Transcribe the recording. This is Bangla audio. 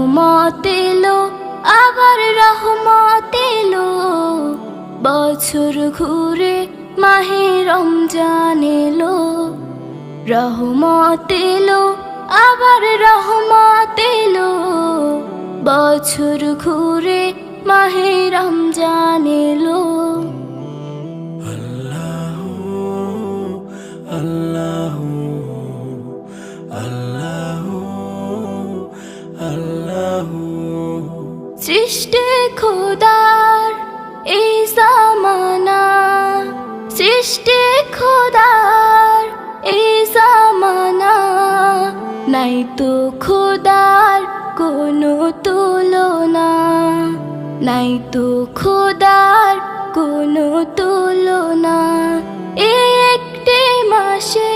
রহমত এলো আবার রহমত এলো, বছর ঘুরে মাহে রমজান এলো। রহমত এলো আবার রহমত এলো, বছর ঘুরে মাহে রমজান এলো। আল্লাহু আল্লাহু আল্লাহু আল্লাহু। সৃষ্টি খোদার এই জামানা, সৃষ্টি খোদার এই জামানা, নাই তো খোদার কোনো তুলনা, নাই তো খোদার কোনো তুলনা। এই একটি মাসে